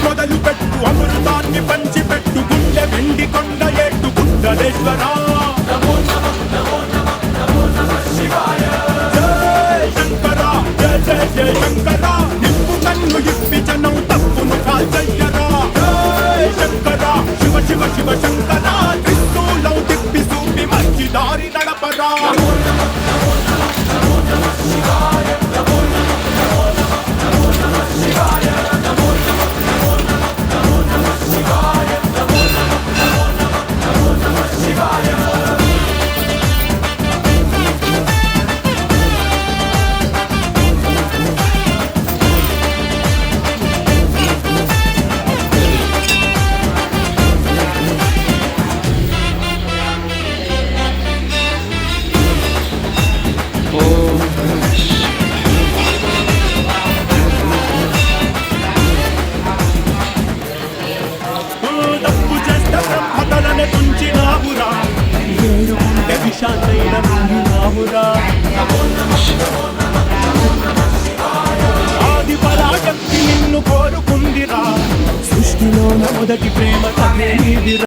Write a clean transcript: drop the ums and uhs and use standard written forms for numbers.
మొదలు పెట్టు అమృతాన్ని పంచి పెట్టు గుండె వెండి కొండ ఏట్టు గుండలేశ్వర శంకర జయ జయ జయ శంకర నిప్పు కన్ను ఇప్పి జనం తప్పును కాల్చయ్యరా శంకర శివ శివ శివ శంకర త్రిశూలం తిప్పి చూపి మంచి దారి నడపరా ఆది పరాశక్తి నిన్ను కోరుకుందిరా సృష్టిలో మొదటి ప్రేమ కథే నీదిరా.